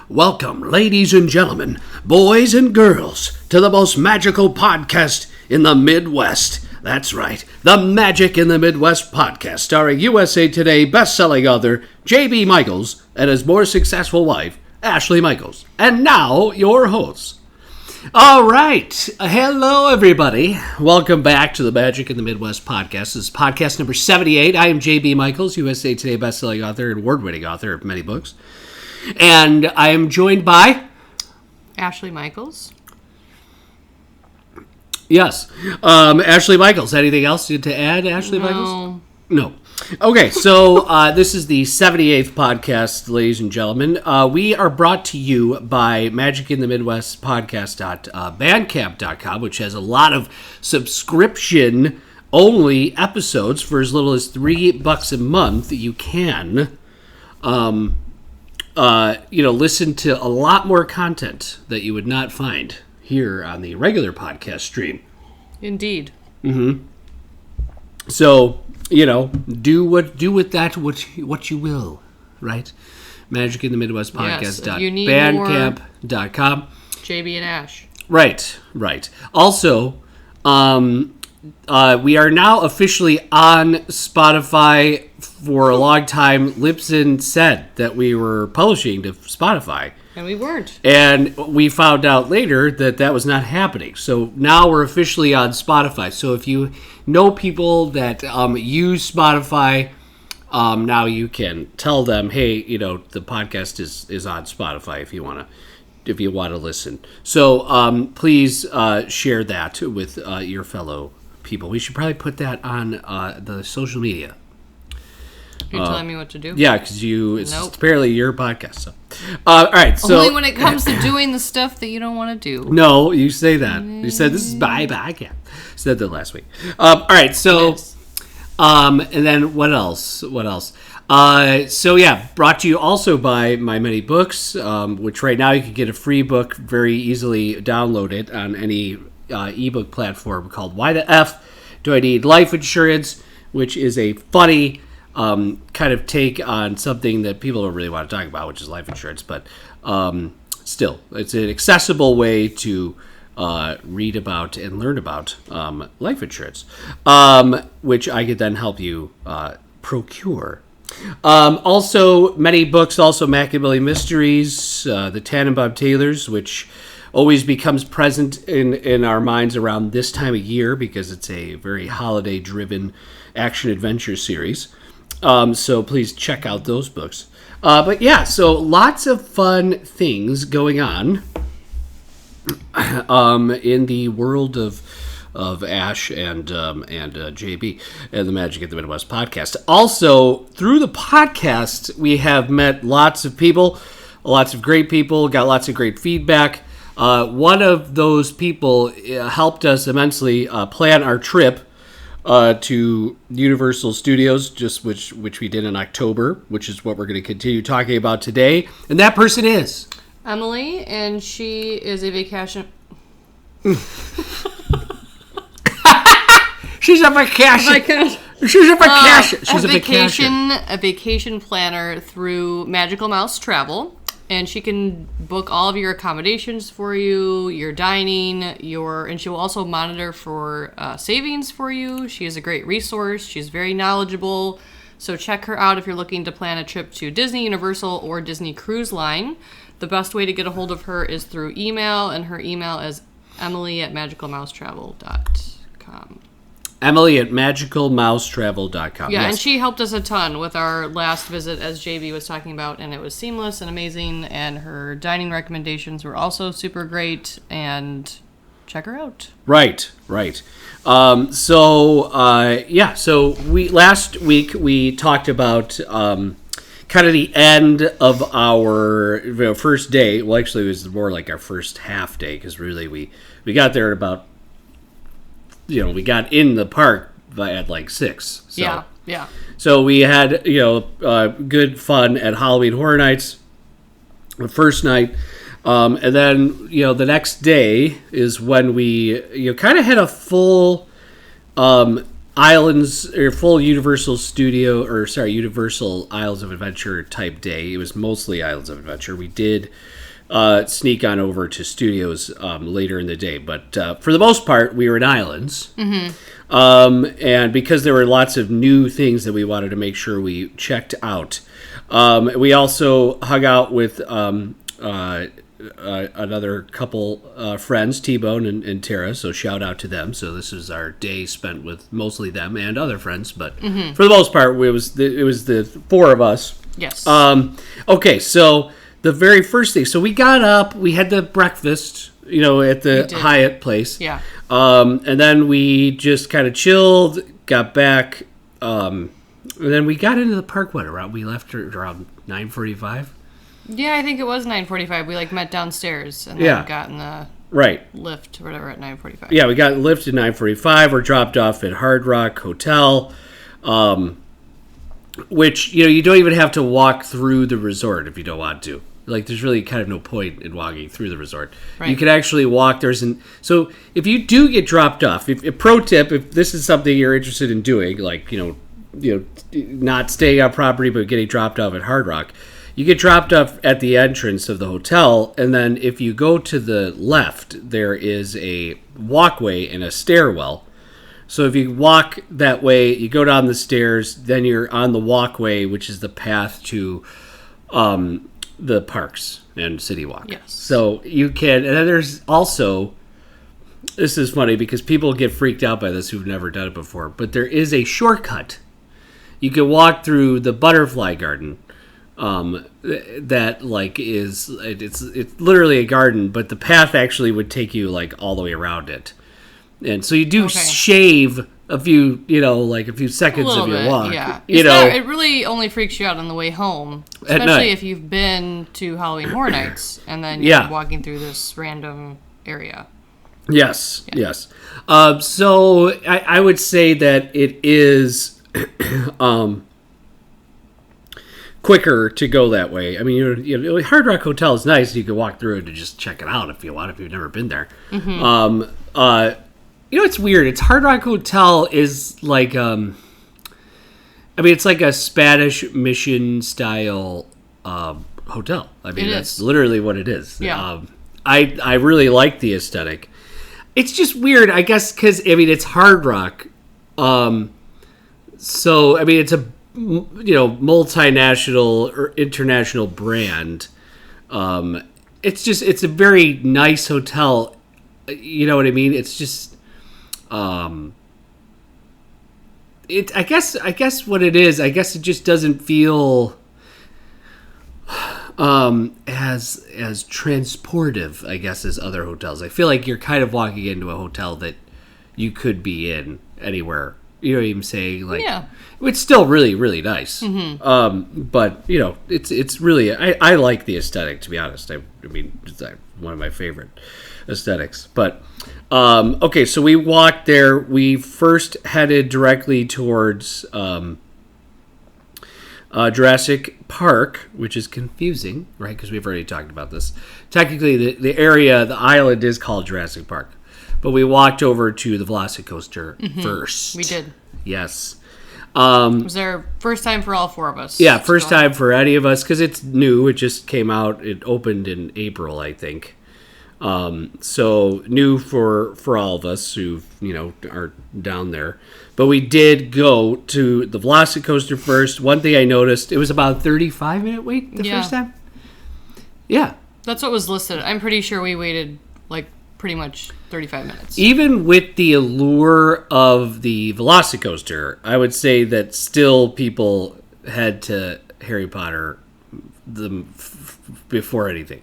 Welcome, ladies and gentlemen, boys and girls, to the most magical podcast in the Midwest. That's right, the Magic in the Midwest podcast, starring USA Today best-selling author J.B. Michaels and his more successful wife, Ashley Michaels. And now, your hosts. All right. Hello, everybody. Welcome back to the Magic in the Midwest podcast. This is podcast number 78. I am J.B. Michaels, USA Today bestselling author and award-winning author of many books. And I am joined by... Ashley Michaels. Yes. Ashley Michaels. Anything else to add, Ashley Michaels? No. Okay, so this is the 78th podcast, ladies and gentlemen. We are brought to you by magicinthemidwestpodcast.bandcamp.com, which has a lot of subscription-only episodes for as little as $3 a month. You can, listen to a lot more content that you would not find here on the regular podcast stream. Indeed. Mm-hmm. So... do with that what you will, right? Magic in the Midwest podcast. Yes, you need bandcamp.com. JB and Ash. Right. Also, we are now officially on Spotify. For a long time, Libsyn said that we were publishing to Spotify. And we weren't. And we found out later that was not happening. So now we're officially on Spotify. So if you know people that use Spotify, now you can tell them, hey, the podcast is on Spotify if you want to listen. So please share that with your fellow people. We should probably put that on the social media. You're telling me what to do? Yeah, because it's apparently your podcast. So. All right. So only when it comes to doing the stuff that you don't want to do. No, you say that. You said this is my podcast. Said that last week. All right. So, and then what else? Brought to you also by my many books, which right now you can get a free book very easily downloaded on any ebook platform called Why the F Do I Need Life Insurance, which is a funny kind of take on something that people don't really want to talk about, which is life insurance. But still, it's an accessible way to read about and learn about life insurance, which I could then help you procure. Also, many books, also Machiavelli Mysteries, the Tannenbaum Tailors, which always becomes present in our minds around this time of year because it's a very holiday-driven action-adventure series. So please check out those books. So lots of fun things going on in the world of Ash and JB and the Magic at the Midwest podcast. Also, through the podcast, we have met lots of people, lots of great people, got lots of great feedback. One of those people helped us immensely plan our trip to Universal Studios, which we did in October, which is what we're going to continue talking about today. And that person is Emily, and she is a vacation. She's a vacation. She's a vacation. She's a vacation planner through Magical Mouse Travel. And she can book all of your accommodations for you, your dining, and she will also monitor for savings for you. She is a great resource. She's very knowledgeable. So check her out if you're looking to plan a trip to Disney, Universal, or Disney Cruise Line. The best way to get a hold of her is through email, and her email is emily@magicalmousetravel.com. Emily@magicalmousetravel.com. Yeah, yes. And she helped us a ton with our last visit, as JB was talking about, and it was seamless and amazing, and her dining recommendations were also super great, and check her out. Right. So last week we talked about kind of the end of our first day. Well, actually, it was more like our first half day, because really we got there at about... we got in the park at like 6. So. Yeah. So we had, good fun at Halloween Horror Nights the first night. And then, the next day is when we, kind of had a full islands or full Universal Universal Islands of Adventure type day. It was mostly Islands of Adventure. We did sneak on over to studios later in the day, but for the most part, we were in islands. And because there were lots of new things that we wanted to make sure we checked out, we also hung out with another couple friends, T-Bone and Tara, so shout out to them. So this is our day spent with mostly them and other friends, but for the most part, it was the four of us. Yes. Okay, so the very first thing, so we got up, we had the breakfast, at the Hyatt place. Yeah. And then we just kind of chilled, got back, and then we got into the park, we left around 9:45? Yeah, I think it was 9:45. We met downstairs and then got in the lift or whatever at 9:45. Yeah, we got lift at 9:45. We're dropped off at Hard Rock Hotel, which you don't even have to walk through the resort if you don't want to. There's really kind of no point in walking through the resort. Right. You can actually walk. So if you do get dropped off, a pro tip, if this is something you're interested in doing, not staying on property but getting dropped off at Hard Rock, you get dropped off at the entrance of the hotel, and then if you go to the left, there is a walkway and a stairwell. So if you walk that way, you go down the stairs, then you're on the walkway, which is the path to the parks and City Walk. Yes. So you can, and then there's also, this is funny because people get freaked out by this who've never done it before, but there is a shortcut. You can walk through the butterfly garden. That it's literally a garden, but the path actually would take you all the way around it, and so you do shave a few, a few seconds of your walk. Yeah, it really only freaks you out on the way home, especially if you've been to Halloween Horror Nights and then you're walking through this random area. Yes. So I would say that it is. Quicker to go that way. I mean, Hard Rock Hotel is nice. You can walk through it to just check it out if you want, if you've never been there. It's weird. It's Hard Rock Hotel is it's like a Spanish Mission style hotel. I mean, that's literally what it is. Yeah. I really like the aesthetic. It's just weird, I guess, because it's Hard Rock. So it's a multinational or international brand. It's a very nice hotel. You know what I mean? It's just, I guess what it is, it just doesn't feel, as transportive, as other hotels. I feel like you're kind of walking into a hotel that you could be in anywhere. You know what I'm saying? It's still really, really nice. But, it's really... I like the aesthetic, to be honest. I mean, it's one of my favorite aesthetics. But, okay, so we walked there. We first headed directly towards Jurassic Park, which is confusing, right? Because we've already talked about this. Technically, the island is called Jurassic Park. But we walked over to the Velocicoaster first. We did. Yes. It was our first time for all four of us. Yeah, first time for any of us, because it's new. It just came out. It opened in April, I think. So new for all of us who are down there. But we did go to the Velocicoaster first. One thing I noticed, it was about a 35-minute wait the first time. Yeah. That's what was listed. I'm pretty sure we waited pretty much 35 minutes. Even with the allure of the Velocicoaster, I would say that still people head to Harry Potter before anything.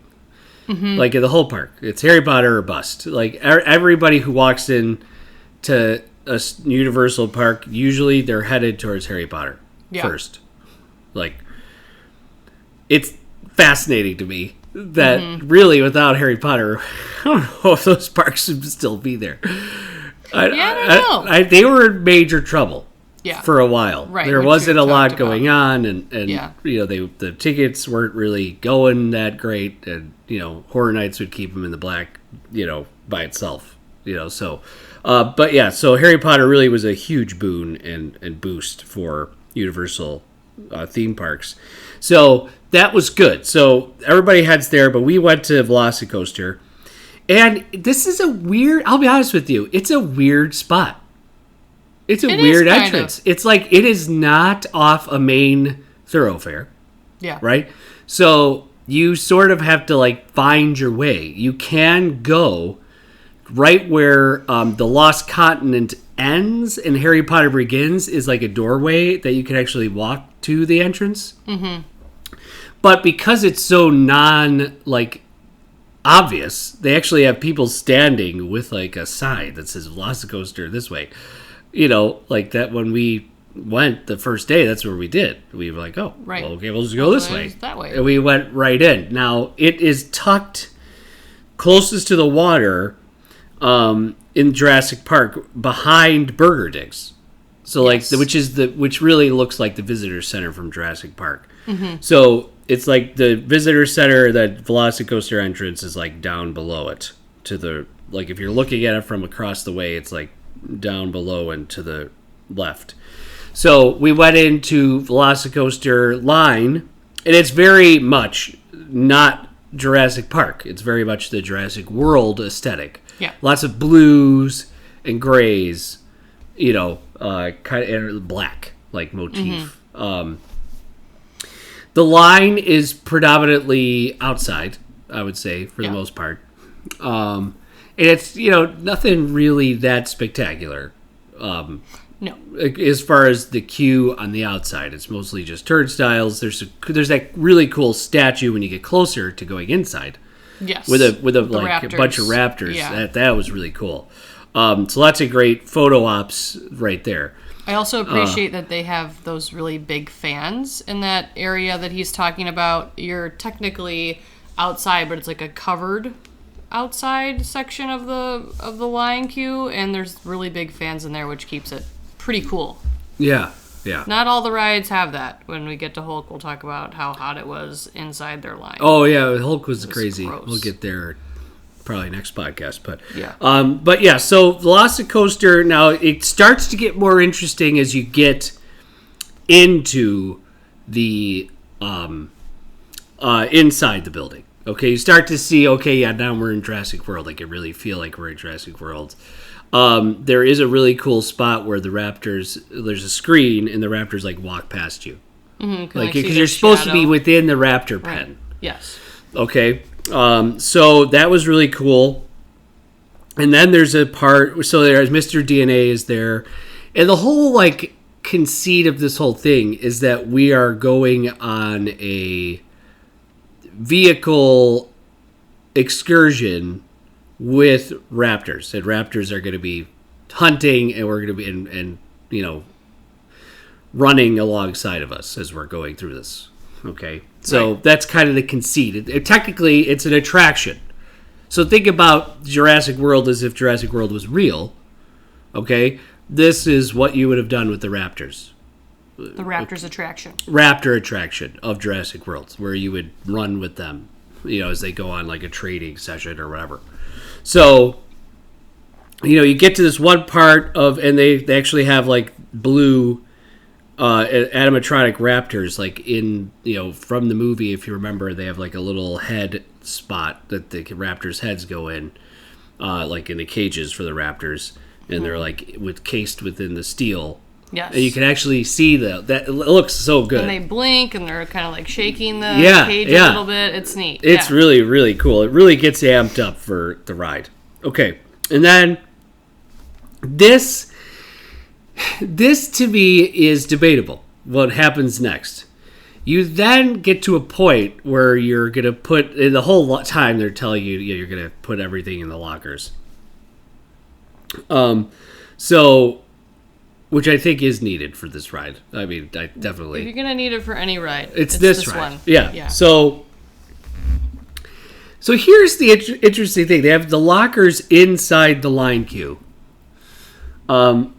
In the whole park, it's Harry Potter or bust. Everybody who walks in to a Universal park, usually they're headed towards Harry Potter first. It's fascinating to me that really without Harry Potter, I don't know if those parks would still be there. I don't know. They were in major trouble for a while. Right, there wasn't a lot going on, and the tickets weren't really going that great, and Horror Nights would keep them in the black, by itself. So But yeah, so Harry Potter really was a huge boon and boost for Universal theme parks. So that was good. So everybody heads there, but we went to Velocicoaster. And this is a weird, I'll be honest with you, it's a weird spot. It's a weird entrance. It's like it is not off a main thoroughfare. Yeah. Right? So you sort of have to like find your way. You can go right where the Lost Continent ends and Harry Potter Begins is like a doorway that you can actually walk to the entrance. Mm-hmm. But because it's so obvious, they actually have people standing with like a sign that says Velocicoaster this way. You know, like that when we went the first day, that's where we did. We were like, oh, right. Well, okay, we'll just go this way. That way. And we went right in. Now, it is tucked closest to the water in Jurassic Park behind Burger Digs. So yes. which really looks like the visitor center from Jurassic Park. Mm-hmm. So it's like the visitor center, that Velocicoaster entrance is like down below it to the, like if you're looking at it from across the way, it's like down below and to the left. So we went into Velocicoaster line, and it's very much not Jurassic Park. It's very much the Jurassic World aesthetic. Yeah. Lots of blues and grays, you know, kind of black like motif. Mm-hmm. The line is predominantly outside, I would say, for the most part. And it's, you know, nothing really that spectacular. No. As far as the queue on the outside, it's mostly just turnstiles. There's that really cool statue when you get closer to going inside. Yes. With a like raptors. A bunch of raptors. Yeah. That was really cool. So lots of great photo ops right there. I also appreciate that they have those really big fans in that area that he's talking about. You're technically outside, but it's like a covered outside section of the line queue, and there's really big fans in there, which keeps it pretty cool. Yeah. Not all the rides have that. When we get to Hulk, we'll talk about how hot it was inside their line. Oh yeah, Hulk was crazy. Gross. We'll get there probably next podcast, but yeah. So Velocicoaster, now it starts to get more interesting as you get into the inside the building. Okay, you start to see, now we're in Jurassic World. I can really feel like we're in Jurassic World. There is a really cool spot where the raptors, there's a screen, and the raptors like walk past you. Mm-hmm, like, because you're supposed to be within the raptor pen. Right. Yes. Okay, so that was really cool. And then there's a part, so there's Mr. DNA is there. And the whole, like, conceit of this whole thing is that we are going on a vehicle excursion with raptors. And raptors are going to be hunting, and we're going to be, and you know, running alongside of us as we're going through this. Okay, so that's kind of the conceit. Technically, it's an attraction. So think about Jurassic World as if Jurassic World was real. Okay, this is what you would have done with the raptors. The raptors attraction. Raptor attraction of Jurassic World, where you would run with them, you know, as they go on like a trading session or whatever. So, you know, you get to this one part of, and they actually have like blue animatronic raptors, like in, you know, from the movie, if you remember, they have like a little head spot that the raptors' heads go in, like in the cages for the raptors, and they're like cased within the steel. Yes. And you can actually see that it looks so good. And they blink, and they're kind of like shaking the cage a little bit. It's neat. It's really, really cool. It really gets you amped up for the ride. Okay. And then this to me is debatable. What happens next? You then get to a point where you're going to put, in the whole time they're telling you, you're going to put everything in the lockers. So, which I think is needed for this ride. I mean, I definitely. If you're going to need it for any ride, it's this ride. One. Yeah. So here's the interesting thing. They have the lockers inside the line queue,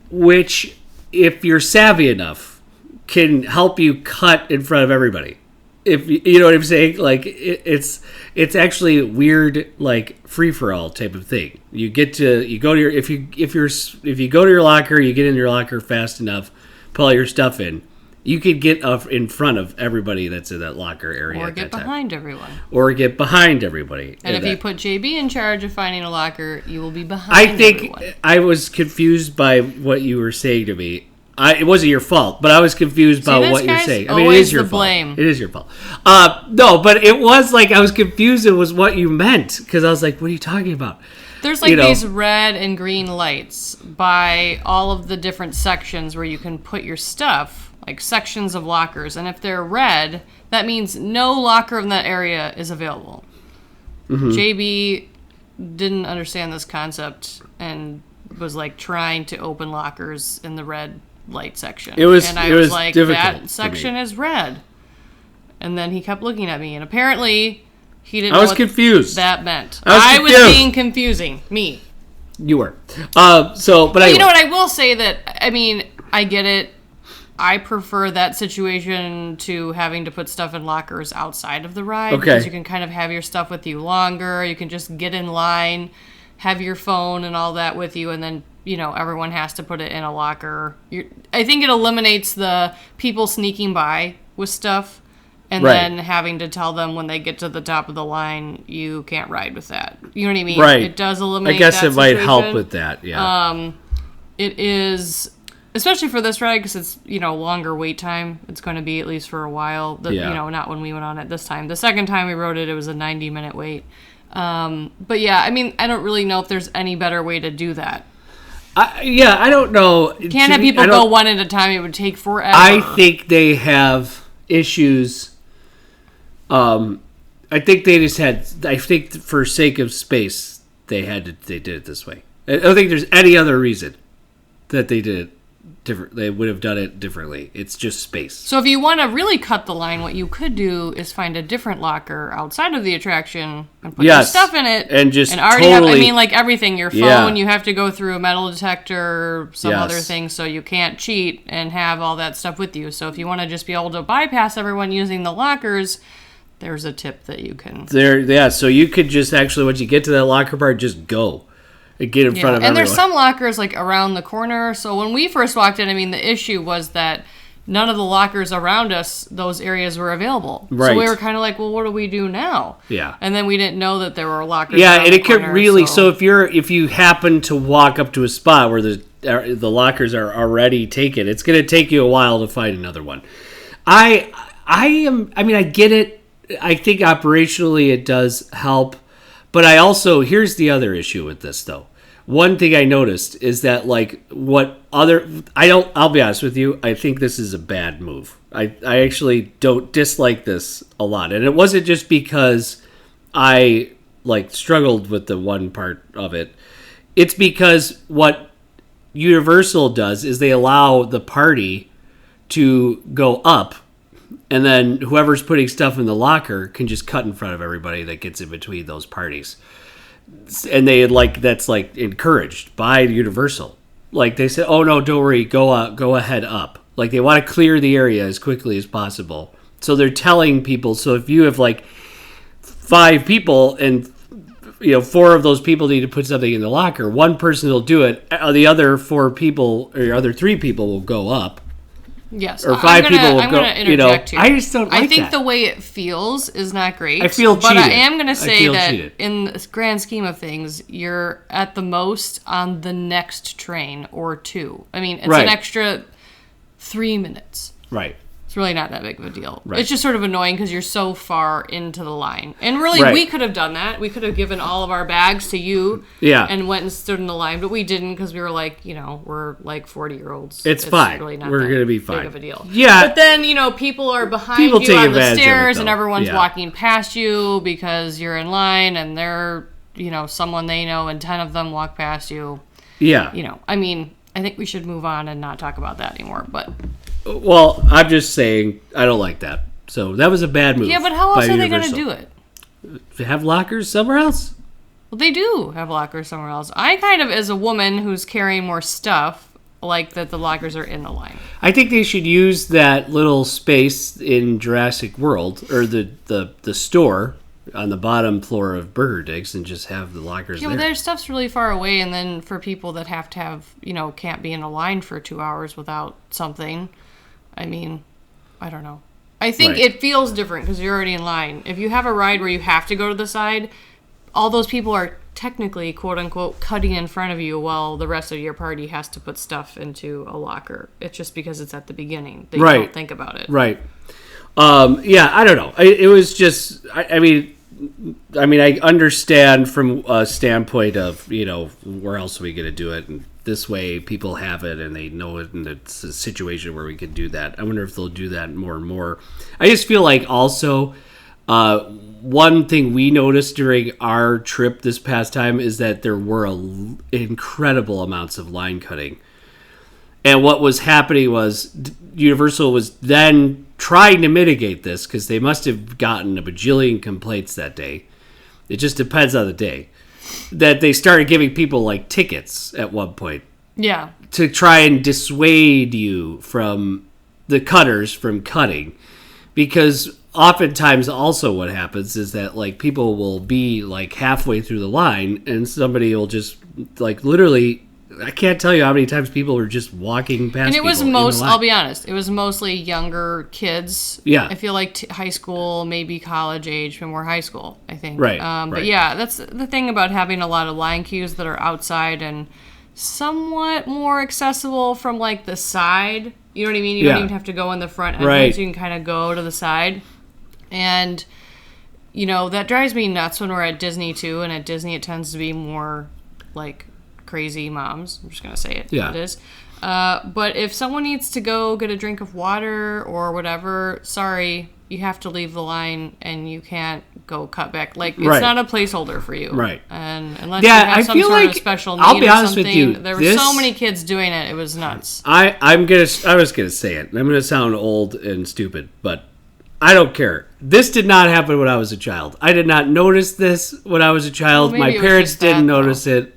which, if you're savvy enough, can help you cut in front of everybody. if you know what I'm saying, like it's actually a weird, like, free for all type of thing. You go to your if you go to your locker, you get in your locker fast enough, put all your stuff in. You could get up in front of everybody that's in that locker area. Or get behind everyone. Or get behind everybody. And if you put JB in charge of finding a locker, you will be behind everyone. I think I was confused by what you were saying to me. It wasn't your fault, but I was confused by what you're saying. I mean, it is your fault. Blame. It is your fault. No, but it was like I was confused. It was what you meant, because I was like, what are you talking about? There's like these red and green lights by all of the different sections where you can put your stuff. Like sections of lockers, and if they're red, that means no locker in that area is available. Mm-hmm. JB didn't understand this concept and was like trying to open lockers in the red light section. I was like, that section is red. And then he kept looking at me, and apparently he didn't know what confused. That meant. I was being confusing. Me. You were. But you know what? I will say that, I mean, I get it. I prefer that situation to having to put stuff in lockers outside of the ride. Okay. Because you can kind of have your stuff with you longer. You can just get in line, have your phone and all that with you, and then, everyone has to put it in a locker. I think it eliminates the people sneaking by with stuff and then having to tell them when they get to the top of the line, you can't ride with that. You know what I mean? Right. It does eliminate that I guess situation. it might help with that, yeah. It is... Especially for this ride, because it's, longer wait time. It's going to be at least for a while. Not when we went on it this time. The second time we rode it, it was a 90-minute wait. But yeah, I mean, I don't really know if there's any better way to do that. I don't know. You can't have people go one at a time. It would take forever. I think they have issues. I think for sake of space, they did it this way. I don't think there's any other reason that they did it. They would have done it differently. It's just space. So if you want to really cut the line, what you could do is find a different locker outside of the attraction and put your stuff in it. And just already have, like everything, your phone, you have to go through a metal detector, some other thing, so you can't cheat and have all that stuff with you. So if you want to just be able to bypass everyone using the lockers, there's a tip that you can... So you could just actually, once you get to that locker part, just go. Get in front of everyone. And there's some lockers like around the corner. So when we first walked in, I mean, the issue was that none of the lockers around us, those areas were available. Right. So we were kind of like, well, what do we do now? Yeah. And then we didn't know that there were lockers. Yeah, and it could really. So if you happen to walk up to a spot where the lockers are already taken, it's going to take you a while to find another one. I get it. I think operationally it does help, but here's the other issue with this though. One thing I noticed is that I'll be honest with you, I think this is a bad move. I actually don't dislike this a lot. And it wasn't just because I struggled with the one part of it. It's because what Universal does is they allow the party to go up, and then whoever's putting stuff in the locker can just cut in front of everybody that gets in between those parties. And that's encouraged by Universal. Like they said, oh no, don't worry, go ahead up. Like they want to clear the area as quickly as possible. So they're telling people. So if you have 5 people and 4 of those people need to put something in the locker, one person will do it. The other 4 people or other 3 people will go up. Yes, or 5 people will I'm go. Gonna interject here. I just don't like I think that. The way it feels is not great. I feel cheated. But I am going to say that cheated. In the grand scheme of things, you're at the most on the next train or 2. I mean, it's an extra 3 minutes. Right. It's really not that big of a deal. Right. It's just sort of annoying because you're so far into the line. And really, we could have done that. We could have given all of our bags to you and went and stood in the line. But we didn't because we were we're 40-year-olds. It's fine. Really not we're going to be fine. Big of a deal. Yeah. But then, people are behind you on the stairs and everyone's walking past you because you're in line and they're, someone they know and 10 of them walk past you. Yeah. I mean, I think we should move on and not talk about that anymore. But... Well, I'm just saying I don't like that. So that was a bad move. Yeah, but how else are they going to do it? Have lockers somewhere else? Well, they do have lockers somewhere else. I kind of, as a woman who's carrying more stuff, like that the lockers are in the line. I think they should use that little space in Jurassic World, or the store on the bottom floor of Burger Digs, and just have the lockers there. Yeah, but their stuff's really far away, and then for people that have to have, can't be in a line for 2 hours without something, I mean, I don't know. I think it feels different because you're already in line. If you have a ride where you have to go to the side, all those people are technically, quote unquote, cutting in front of you while the rest of your party has to put stuff into a locker. It's just because it's at the beginning. They don't think about it. Right. Yeah, I don't know. It was just, I mean, I understand from a standpoint of, where else are we going to do it? And this way people have it and they know it, and it's a situation where we can do that. I wonder if they'll do that more and more. I just feel like also, one thing we noticed during our trip this past time is that there were incredible amounts of line cutting. And what was happening was Universal was then trying to mitigate this because they must have gotten a bajillion complaints that day. It just depends on the day. That they started giving people like tickets at one point. Yeah. To try and dissuade you from the cutters from cutting. Because oftentimes also what happens is that like people will be like halfway through the line and somebody will just like literally, I can't tell you how many times people were just walking past. And it was I'll be honest, it was mostly younger kids. Yeah. I feel like high school, maybe college age, but more high school, I think. Right. But yeah, that's the thing about having a lot of line queues that are outside and somewhat more accessible from like the side. You know what I mean? You don't even have to go in the front entrance. You can kind of go to the side. And, that drives me nuts when we're at Disney too. And at Disney it tends to be more like crazy moms. I'm just going to say it. Yeah. It is. But if someone needs to go get a drink of water or whatever, sorry, you have to leave the line and you can't go cut back. Like, it's not a placeholder for you. Right. And unless you have some sort of special need I'll be or honest something. with you, there were so many kids doing it. It was nuts. I was going to say it. I'm going to sound old and stupid, but I don't care. This did not happen when I was a child. I did not notice this when I was a child. My parents didn't notice it.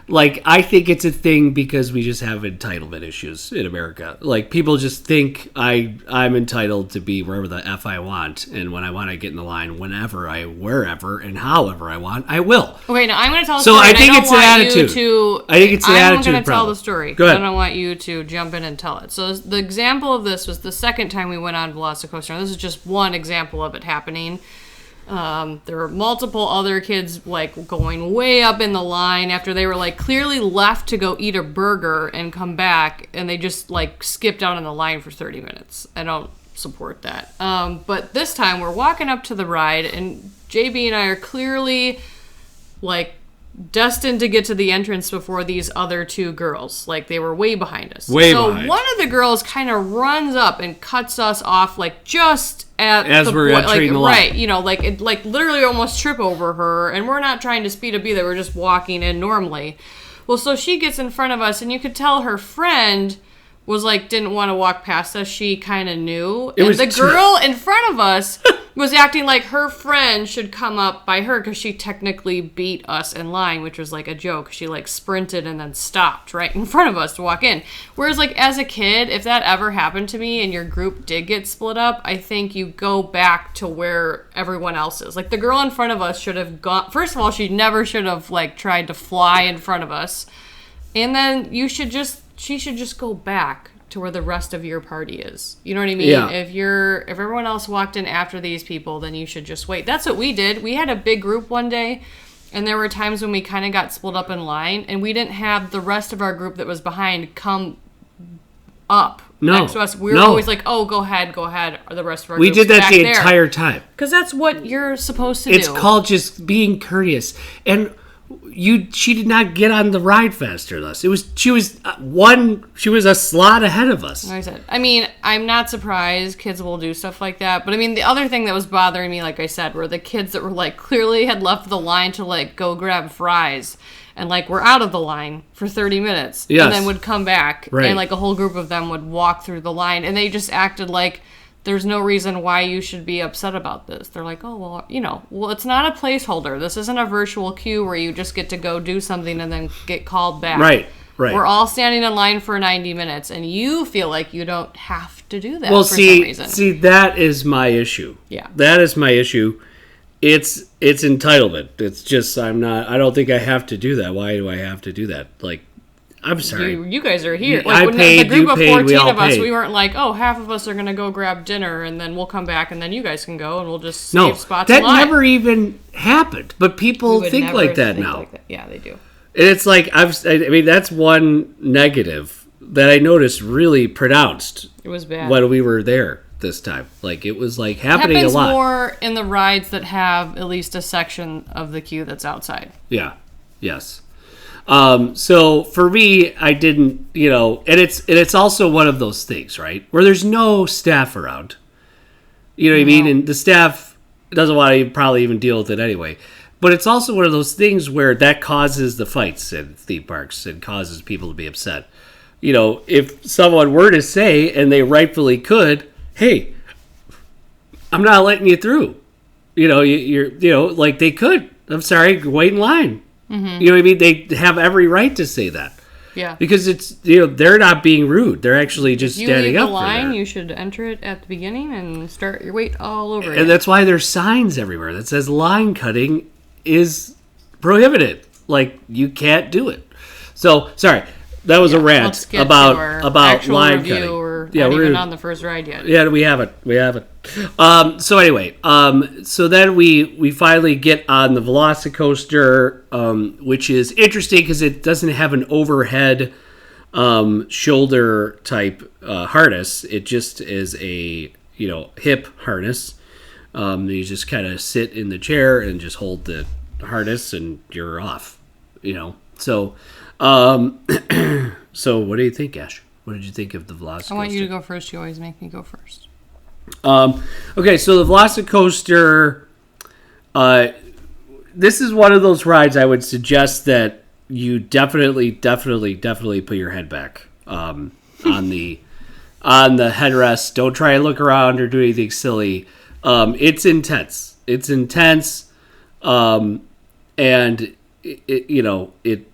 Like, I think it's a thing because we just have entitlement issues in America. Like, people just think I'm entitled to be wherever the F I want. And when I want to get in the line, wherever, wherever, and however I want, I will. Okay, now I'm going to tell the story. So I think it's an attitude. I think it's an attitude. I'm going to tell the story. Go ahead. I don't want you to jump in and tell it. So the example of this was the second time we went on Velocicoaster. And this is just one example of it happening. There were multiple other kids like going way up in the line after they were like clearly left to go eat a burger and come back, and they just like skipped out in the line for 30 minutes. I don't support that. But this time we're walking up to the ride, and JB and I are clearly like destined to get to the entrance before these other two girls. Like, they were way behind us. So one of the girls kind of runs up and cuts us off, like, just as we're entering the line. Right, like literally almost trip over her, and we're not trying to speed up either. We're just walking in normally. Well, so she gets in front of us, and you could tell her friend was like, didn't want to walk past us. She kind of knew. And the girl in front of us was acting like her friend should come up by her because she technically beat us in line, which was like a joke. She like sprinted and then stopped right in front of us to walk in. Whereas like as a kid, if that ever happened to me and your group did get split up, I think you go back to where everyone else is. Like, the girl in front of us should have gone. First of all, she never should have like tried to fly in front of us. And then she should just go back to where the rest of your party is. You know what I mean? Yeah. If everyone else walked in after these people, then you should just wait. That's what we did. We had a big group one day, and there were times when we kind of got split up in line, and we didn't have the rest of our group that was behind come up next to us. We were always like, oh, go ahead. The rest of our group. We did that the entire time. Because that's what you're supposed to do. It's called just being courteous. And she did not get on the ride faster than us. She was a slot ahead of us. Like I said, I mean, I'm not surprised kids will do stuff like that. But I mean, the other thing that was bothering me, like I said, were the kids that were like clearly had left the line to like go grab fries, and like were out of the line for 30 minutes, and then would come back, and like a whole group of them would walk through the line, and they just acted like there's no reason why you should be upset about this. They're like, oh, well, it's not a placeholder. This isn't a virtual queue where you just get to go do something and then get called back. Right. Right. We're all standing in line for 90 minutes, and you feel like you don't have to do that Well, for some reason. See, that is my issue. Yeah. That is my issue. It's entitlement. It's just I don't think I have to do that. Why do I have to do that? Like, I'm sorry. You guys are here. I when paid, the group you of paid, 14 we all of us, paid. we weren't like, oh, half of us are going to go grab dinner, and then we'll come back, and then you guys can go, and we'll just save spots in line. That never even happened. But people think like that now. Like that. Yeah, they do. And it's like, that's one negative that I noticed really pronounced. It was bad. When we were there this time. Like, it was like happening a lot. It happens more in the rides that have at least a section of the queue that's outside. Yeah. Yes. So for me, I didn't, and it's also one of those things, right? Where there's no staff around. You know what I mean? And the staff doesn't want to probably even deal with it anyway. But it's also one of those things where that causes the fights in theme parks and causes people to be upset. If someone were to say, and they rightfully could, hey, I'm not letting you through. You're like they could. I'm sorry, wait in line. Mm-hmm. You know what I mean? They have every right to say that. Yeah. Because it's they're not being rude. They're actually just standing up. You leave the line, you should enter it at the beginning and start your wait all over again. And that's why there's signs everywhere that says line cutting is prohibited. Like, you can't do it. So sorry. That was a rant about line cutting. We're not even on the first ride yet. Yeah, we haven't. So anyway, so then we finally get on the Velocicoaster, which is interesting because it doesn't have an overhead shoulder type harness. It just is a hip harness. You just kind of sit in the chair and just hold the harness, and you're off. So. So what do you think, Ash? What did you think of the Velocicoaster? I want you to go first. You always make me go first. Okay, so the Velocicoaster, this is one of those rides I would suggest that you definitely put your head back on the headrest. Don't try and look around or do anything silly. It's intense. And it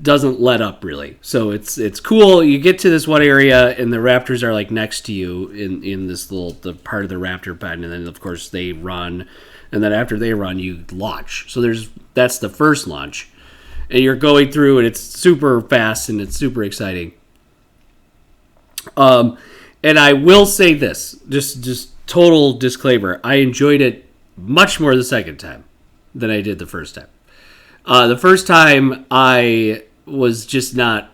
doesn't let up really. So it's cool. You get to this one area and the raptors are like next to you in this the part of the raptor pen, and then of course they run, and then after they run you launch. So that's the first launch. And you're going through and it's super fast and it's super exciting. And I will say this, just total disclaimer, I enjoyed it much more the second time than I did the first time. The first time I was just I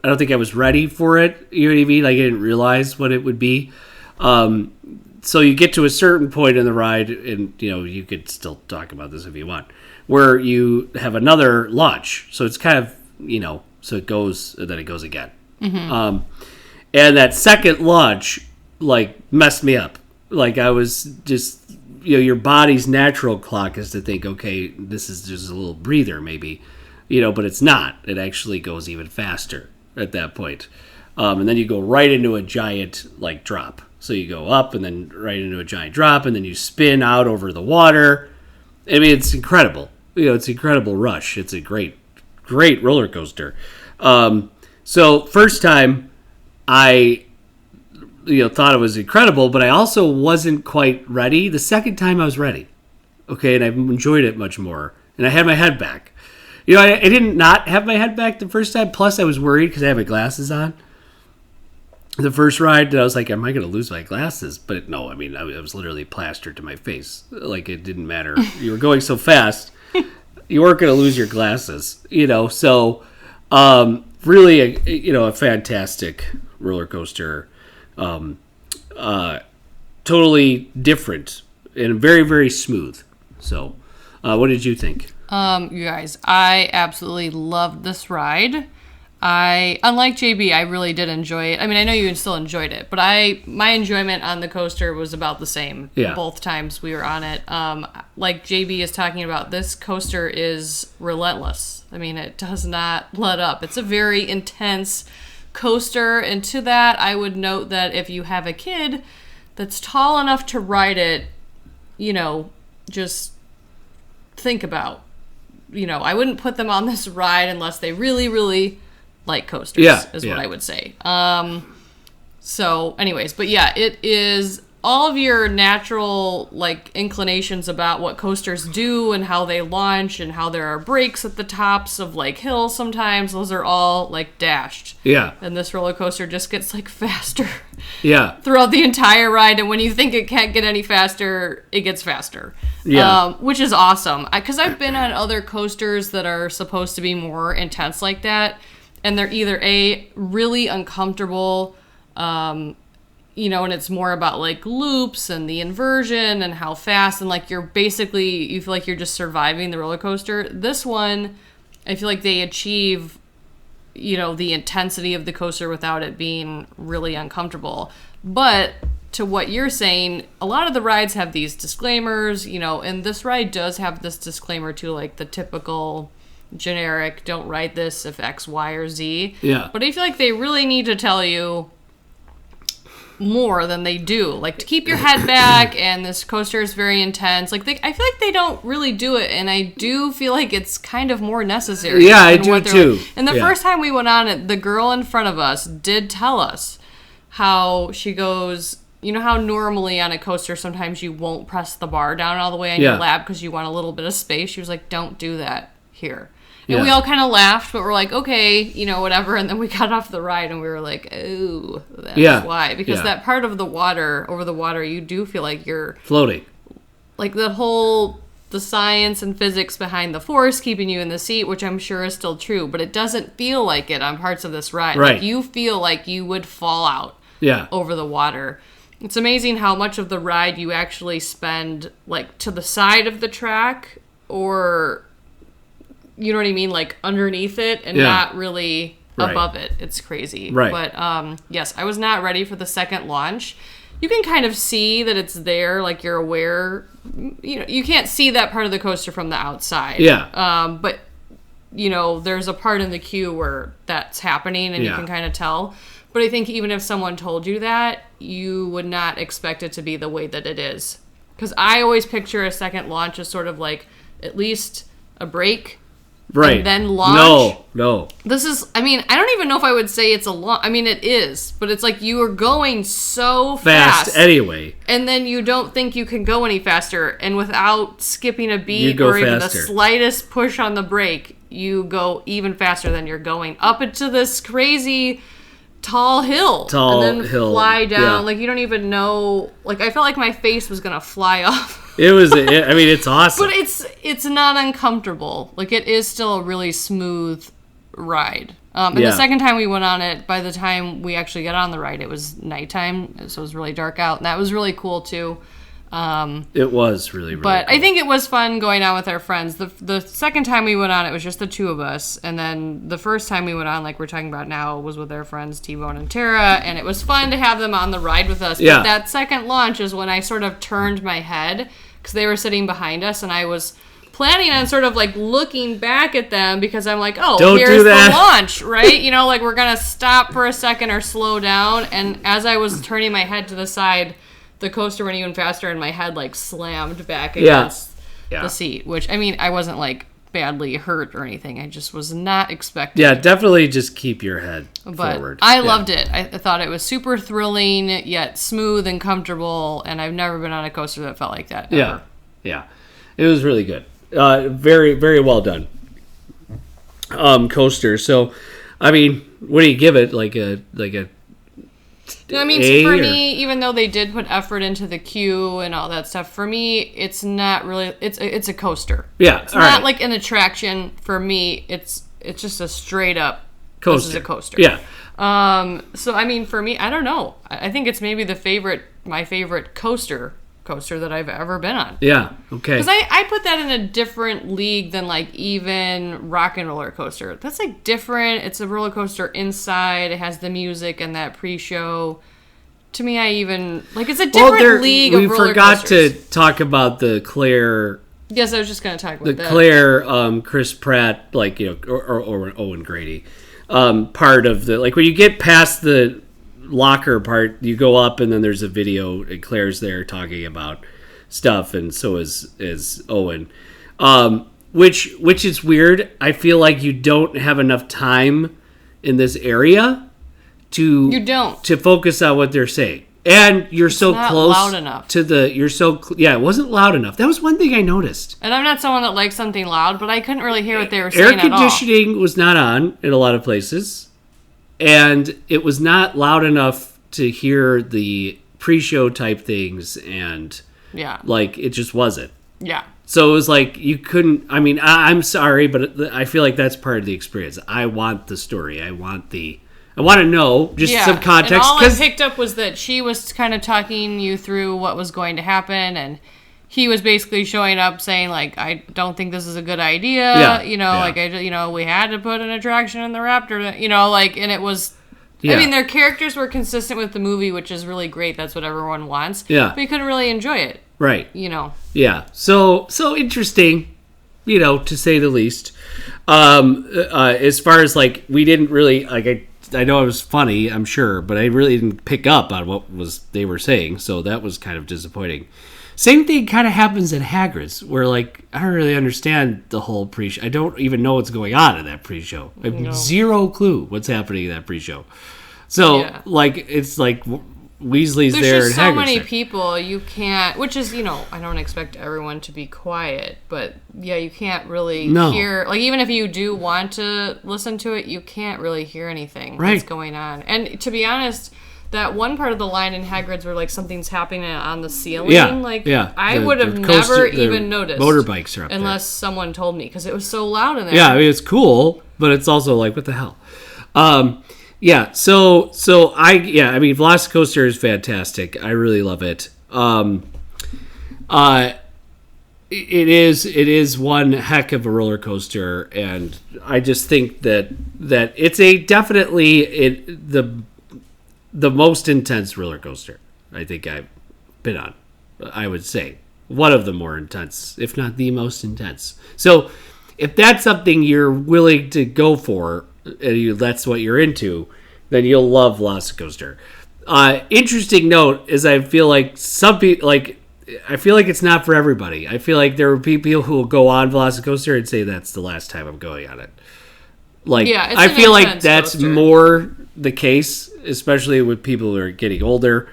don't think I was ready for it. You know what I mean? Like, I didn't realize what it would be. So you get to a certain point in the ride, and you could still talk about this if you want, where you have another launch. So it's kind of, so it goes, and then it goes again. Mm-hmm. And that second launch, like, messed me up. Like, I was just, your body's natural clock is to think, okay, this is just a little breather maybe, but it's not. It actually goes even faster at that point. And then you go right into a giant, like, drop. So you go up and then right into a giant drop, and then you spin out over the water. I mean, it's incredible. It's an incredible rush. It's a great roller coaster. So first time I thought it was incredible, but I also wasn't quite ready. The second time I was ready. Okay, and I've enjoyed it much more. And I had my head back. I didn't not have my head back the first time. Plus, I was worried because I had my glasses on. The first ride, I was like, am I going to lose my glasses? But no, I mean, I was literally plastered to my face. Like, it didn't matter. You were going so fast, you weren't going to lose your glasses. So really, a fantastic roller coaster. Totally different and very, very smooth. So, what did you think? You guys, I absolutely loved this ride. Unlike JB, I really did enjoy it. I mean, I know you still enjoyed it, but my enjoyment on the coaster was about the same both times we were on it. Like JB is talking about, this coaster is relentless. I mean, it does not let up. It's a very intense coaster, and to that, I would note that if you have a kid that's tall enough to ride it, just think about, I wouldn't put them on this ride unless they really, really like coasters. Is what I would say. So, anyways, but yeah, it is all of your natural like inclinations about what coasters do and how they launch and how there are breaks at the tops of like hills sometimes. Those are all like dashed. Yeah. And this roller coaster just gets like faster. Yeah. Throughout the entire ride, and when you think it can't get any faster, it gets faster. Yeah. Which is awesome. Because I've been on other coasters that are supposed to be more intense like that, and they're either really uncomfortable, and it's more about like loops and the inversion and how fast, and like you feel like you're just surviving the roller coaster. This one, I feel like they achieve, the intensity of the coaster without it being really uncomfortable. But to what you're saying, a lot of the rides have these disclaimers, and this ride does have this disclaimer too, like the typical generic, don't ride this if X, Y, or Z. Yeah. But I feel like they really need to tell you more than they do, like to keep your head back, and this coaster is very intense. Like I feel like they don't really do it, and I do feel like it's kind of more necessary. Yeah, I do too. Like. And the first time we went on it, the girl in front of us did tell us how she goes, how normally on a coaster sometimes you won't press the bar down all the way on your lap because you want a little bit of space. She was like, don't do that here. And we all kind of laughed, but we're like, okay, whatever. And then we got off the ride and we were like, oh, that's why. Because that part of the water, over the water, you do feel like you're floating. Like the science and physics behind the force keeping you in the seat, which I'm sure is still true, but it doesn't feel like it on parts of this ride. Right. Like you feel like you would fall out over the water. It's amazing how much of the ride you actually spend like to the side of the track, or you know what I mean, like underneath it and not really above it. It's crazy. Right. But yes, I was not ready for the second launch. You can kind of see that it's there, like you're aware. You can't see that part of the coaster from the outside. Yeah. But there's a part in the queue where that's happening, and you can kind of tell. But I think even if someone told you that, you would not expect it to be the way that it is. Because I always picture a second launch as sort of like at least a break. Right. And then launch. No. This is, I don't even know if I would say it's a launch. It is. But it's like you are going so fast. Anyway. And then you don't think you can go any faster. And without skipping a beat or even the slightest push on the brake, you go even faster than you're going up into this crazy tall hill. And then fly down. Yeah. Like you don't even know. Like I felt like my face was going to fly off. It's awesome. But it's not uncomfortable. Like, it is still a really smooth ride. And the second time we went on it, by the time we actually got on the ride, it was nighttime, so it was really dark out. And that was really cool, too. It was really cool. But I think it was fun going on with our friends. The second time we went on, it was just the two of us. And then the first time we went on, like we're talking about now, was with our friends T-Bone and Tara. And it was fun to have them on the ride with us. But that second launch is when I sort of turned my head, because they were sitting behind us, and I was planning on sort of like looking back at them, because I'm like, here's the launch, right? Like we're going to stop for a second or slow down. And as I was turning my head to the side, the coaster went even faster, and my head like slammed back against the seat, which, I wasn't like badly hurt or anything. I just was not expecting. Yeah, definitely just keep your head forward. I loved it. I thought it was super thrilling, yet smooth and comfortable, and I've never been on a coaster that felt like that ever. Yeah. It was really good. Very, very well done. Coaster. So, what do you give it? Like a for me, even though they did put effort into the queue and all that stuff, for me, it's not really. It's a coaster. Yeah, it's not like an attraction. For me, it's just a straight up coaster. This is a coaster. Yeah. So for me, I don't know. I think it's maybe my favorite coaster that I've ever been on. Yeah. Okay. Because I put that in a different league than like even Rock and Roller Coaster. That's like different. It's a roller coaster inside. It has the music and that pre-show. To me, it's a different league of roller coasters. We forgot to talk about the Claire. Yes, I was just going to talk about that. The Claire, Chris Pratt, or Owen Grady, part of the, like when you get past the locker part, you go up and then there's a video and Claire's there talking about stuff, and so is Owen, which is weird. I feel like you don't have enough time in this area You don't. to focus on what they're saying. And you're so not close loud enough. to the. It wasn't loud enough. That was one thing I noticed. And I'm not someone that likes something loud, but I couldn't really hear what they were saying Air conditioning was not on in a lot of places, and it was not loud enough to hear the pre-show type things, and like it just wasn't. Yeah. So it was like you couldn't. I mean, I'm sorry, but I feel like that's part of the experience. I want the story. I want to know just some context. And all I picked up was that she was kind of talking you through what was going to happen, and he was basically showing up saying, like, I don't think this is a good idea. Yeah. We had to put an attraction in the Raptor, and it was. Yeah. I mean, their characters were consistent with the movie, which is really great. That's what everyone wants. Yeah. But you couldn't really enjoy it. Right. Yeah. So interesting, to say the least. As far as, like, we didn't really, like, I know it was funny, I'm sure, but I really didn't pick up on what they were saying, so that was kind of disappointing. Same thing kind of happens at Hagrid's, where, like, I don't really understand the whole pre-show. I don't even know what's going on in that pre-show. I have zero clue what's happening in that pre-show. So, like, it's like Weasley's there and Hagrid's There's just so many there. people, you can't, which is, I don't expect everyone to be quiet, but, you can't really hear, like, even if you do want to listen to it, you can't really hear anything that's going on. And to be honest, that one part of the line in Hagrid's where, like, something's happening on the ceiling, I would have never even noticed. Motorbikes are up unless someone told me, because it was so loud in there. Yeah, I mean, it's cool, but it's also like, what the hell? Yeah, so I mean, Velocicoaster is fantastic. I really love it. It is one heck of a roller coaster, and I just think that it's definitely the most intense roller coaster I think I've been on. I would say one of the more intense, if not the most intense. So if that's something you're willing to go for, and that's what you're into, then you'll love Velocicoaster. Interesting note is I feel like some people, like, I feel like it's not for everybody. I feel like there are people who will go on Velocicoaster and say that's the last time I'm going on it. Like, I feel like that's coaster. More the case, especially with people who are getting older.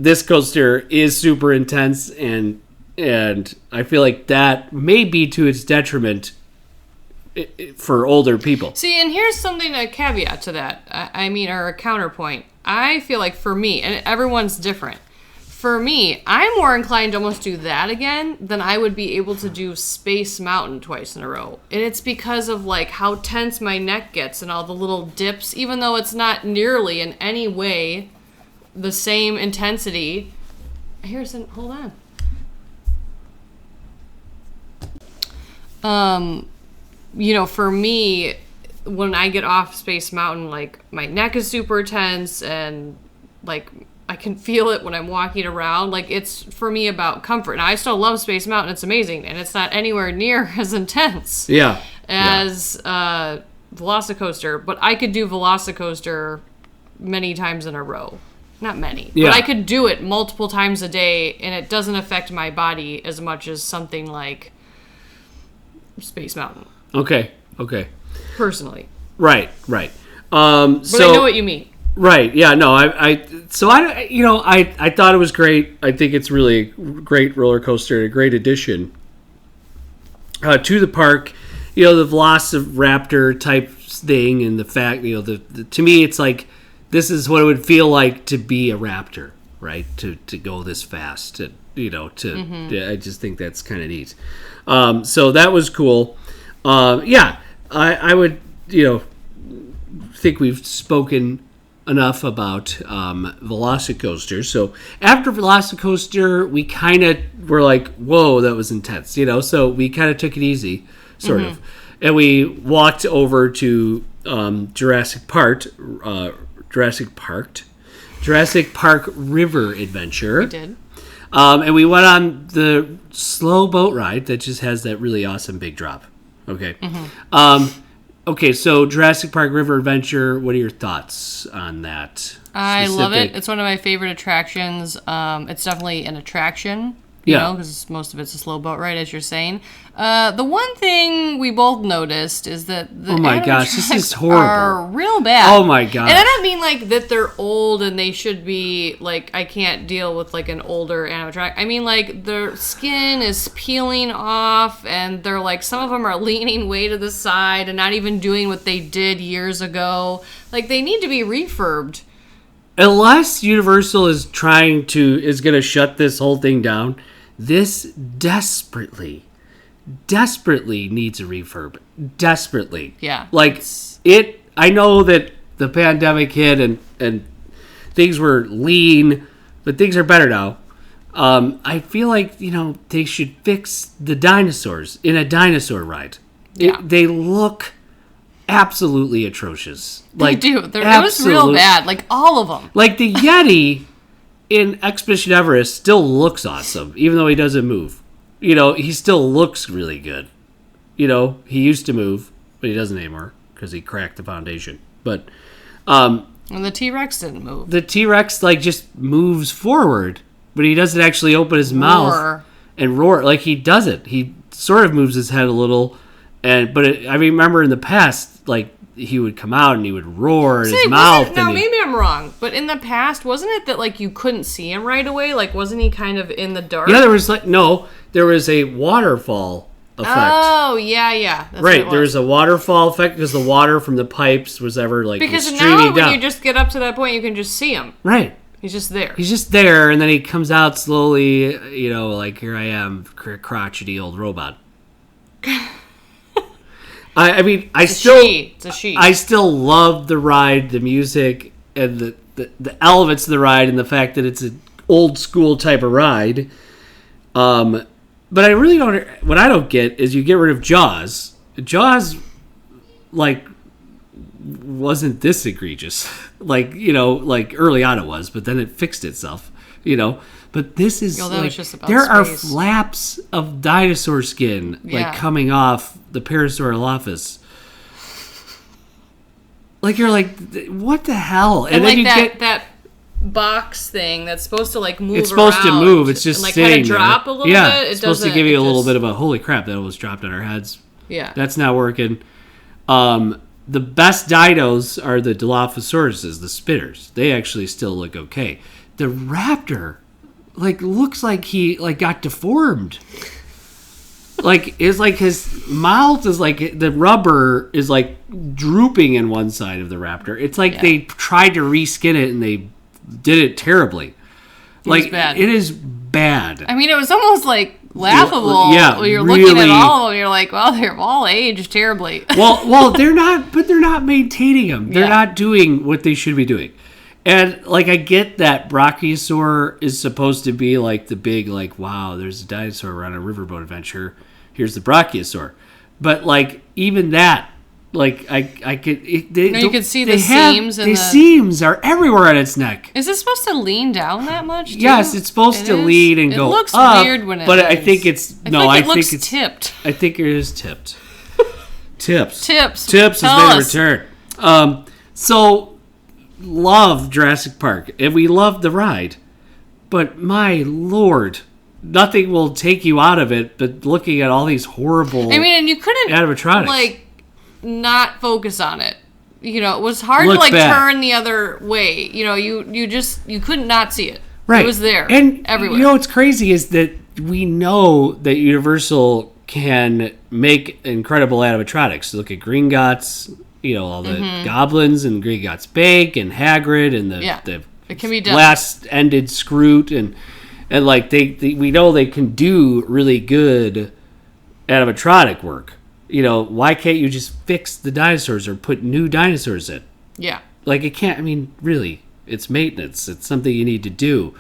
This coaster is super intense, and I feel like that may be to its detriment for older people. See, and here's something, a caveat to that. I mean, or a counterpoint. I feel like for me, and everyone's different. For me, I'm more inclined to almost do that again than I would be able to do Space Mountain twice in a row. And it's because of, like, how tense my neck gets and all the little dips, even though it's not nearly in any way the same intensity. Hold on. For me, when I get off Space Mountain, like, my neck is super tense, and, like, I can feel it when I'm walking around. Like, it's, for me, about comfort. And I still love Space Mountain. It's amazing. And it's not anywhere near as intense as Velocicoaster. But I could do Velocicoaster many times in a row. Not many. Yeah. But I could do it multiple times a day, and it doesn't affect my body as much as something like Space Mountain. Okay. Personally. Right. But I know what you mean. Right. Yeah. No. I thought it was great. I think it's really a great roller coaster, a great addition to the park. The Velociraptor type thing, and the fact, to me, it's like this is what it would feel like to be a raptor, right? To go this fast. I just think that's kind of neat. So that was cool. I would, think we've spoken enough about Velocicoaster. So after Velocicoaster, we kind of were like, whoa, that was intense, so we kind of took it easy, sort of. And we walked over to Jurassic Park River Adventure. We did. And we went on the slow boat ride that just has that really awesome big drop. Okay. Okay, so Jurassic Park River Adventure, what are your thoughts on that? I love it. It's one of my favorite attractions. It's definitely an attraction. You know, because most of it's a slow boat ride, as you're saying. The one thing we both noticed is that the oh my gosh, this is horrible. Are real bad. Oh my gosh. And I don't mean like that they're old and they should be like, I can't deal with like an older animatronic. I mean like their skin is peeling off and they're like, some of them are leaning way to the side and not even doing what they did years ago. Like they need to be refurbed. Unless Universal is going to shut this whole thing down, this desperately needs a refurb. Desperately. Yeah. Like, I know that the pandemic hit and things were lean, but things are better now. I feel like, they should fix the dinosaurs in a dinosaur ride. Yeah. They look absolutely atrocious. They do. It was real bad. Like, all of them. Like, the Yeti in Expedition Everest still looks awesome, even though he doesn't move. He still looks really good. He used to move, but he doesn't anymore because he cracked the foundation. But and the T-Rex didn't move. The T-Rex just moves forward, but he doesn't actually open his mouth and roar like he does it. He sort of moves his head a little, I remember in the past, he would come out and he would roar in his mouth. Now, maybe I'm wrong, but in the past, wasn't it that you couldn't see him right away? Wasn't he kind of in the dark? Yeah, there was a waterfall effect. Oh, yeah. That's right, there was a waterfall effect because the water from the pipes was because streaming now down. When you just get up to that point, you can just see him. Right. He's just there. He's just there, and then he comes out slowly, here I am, crotchety old robot. It's a she. I still love the ride, the music, and the elements of the ride, and the fact that it's an old school type of ride. But I really don't. What I don't get is you get rid of Jaws. Jaws, wasn't this egregious. Early on it was, but then it fixed itself. But this is was just about there space. are flaps of dinosaur skin coming off the Parasaurolophus. You're what the hell? And then you get that box thing that's supposed to move. It's supposed to move. It's just and, sitting kind of drop there. A little bit. It's supposed to give you a little bit of a holy crap that almost dropped on our heads. Yeah, that's not working. The best dinos are the Dilophosauruses, the spitters. They actually still look okay. The raptor, looks like he got deformed. It's his mouth is the rubber is drooping in one side of the raptor. It's they tried to reskin it and they did it terribly. Bad. It is bad. I mean, it was almost laughable. Yeah, when you're really, looking at all of them. You're well, they're all aged terribly. well, they're not, but they're not maintaining them. They're not doing what they should be doing. And I get that Brachiosaur is supposed to be the big wow, there's a dinosaur on a riverboat adventure. Here's the Brachiosaur, but even that, I could. You can see the seams. The seams are everywhere on its neck. Is it supposed to lean down that much? Too? Yes, it's supposed to lean and go up. It looks weird when it but is. I think it's I think it's tipped. I think it is tipped. Tips has been returned. So. Love Jurassic Park, and we love the ride, but my lord, nothing will take you out of it but looking at all these horrible and you couldn't animatronics. Not focus on it. It was hard to turn the other way. You couldn't not see it. Right. It was there and everywhere. What's crazy is that we know that Universal can make incredible animatronics. Look at Gringotts. All the goblins and Gringotts Bank and Hagrid and the it can be done. Blast-ended Scroot and we know they can do really good animatronic work. Why can't you just fix the dinosaurs or put new dinosaurs in? Yeah. It can't. I mean, really, it's maintenance. It's something you need to do.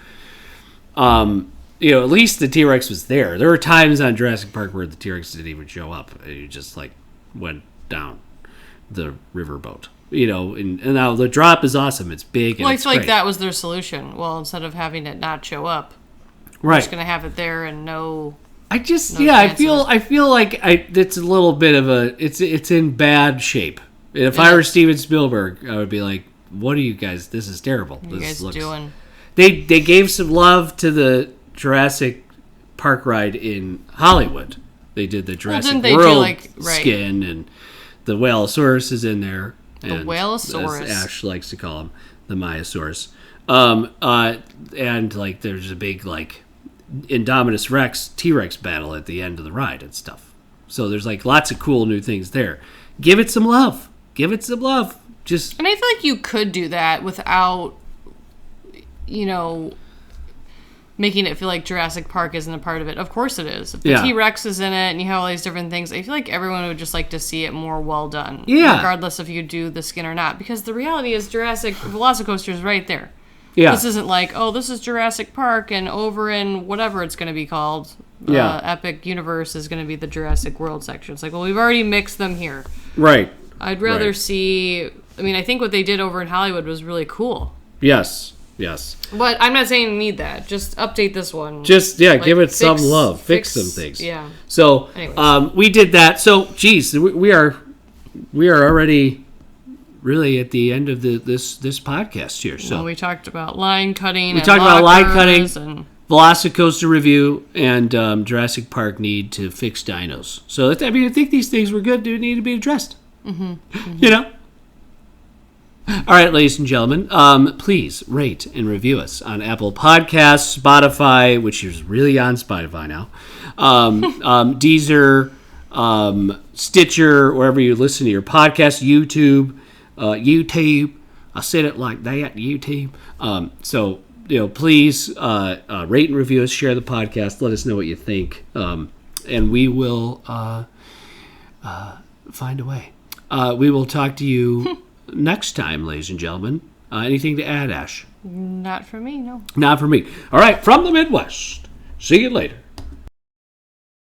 At least the T-Rex was there. There were times on Jurassic Park where the T-Rex didn't even show up. It just went down the riverboat, and now the drop is awesome. It's big. And it's great. That was their solution. Well, instead of having it not show up, right, we're just gonna have it there and no. I feel it's a little bit of it's in bad shape. And if I were Steven Spielberg, I would be like, "What are you guys? This is terrible. What are you guys doing?" They gave some love to the Jurassic park ride in Hollywood. They did the Jurassic World skin, and the Whaleosaurus is in there. The Whaleosaurus, as Ash likes to call him, the Myosaurus. And like there's a big like Indominus Rex T-Rex battle at the end of the ride and stuff. So there's like lots of cool new things there. Give it some love. Give it some love. Just and I feel like you could do that without, making it feel like Jurassic Park isn't a part of it. Of course it is. If the T-Rex is in it and you have all these different things, I feel like everyone would just like to see it more well done. Yeah. Regardless if you do the skin or not. Because the reality is Jurassic Velocicoaster is right there. Yeah. This isn't like, oh, this is Jurassic Park and over in whatever it's going to be called. Epic Universe is going to be the Jurassic World section. It's like, well, we've already mixed them here. Right. I'd rather see... I mean, I think what they did over in Hollywood was really cool. Yes. But I'm not saying you need that. Just update this one. Just, give it some love. Fix some things. Yeah. So, we did that. So, geez, we are already really at the end of this podcast here. So we talked about line cutting. We talked about line cutting, and Velocicoaster review, and Jurassic Park need to fix dinos. So, I think these things were good. Do need to be addressed. Mm-hmm. All right, ladies and gentlemen, please rate and review us on Apple Podcasts, Spotify, which is really on Spotify now, Deezer, Stitcher, wherever you listen to your podcast, YouTube. I said it like that, YouTube. So, please rate and review us, share the podcast, let us know what you think, and we will find a way. We will talk to you next time, ladies and gentlemen. Anything to add, Ash? Not for me, no. Not for me. All right, from the Midwest. See you later.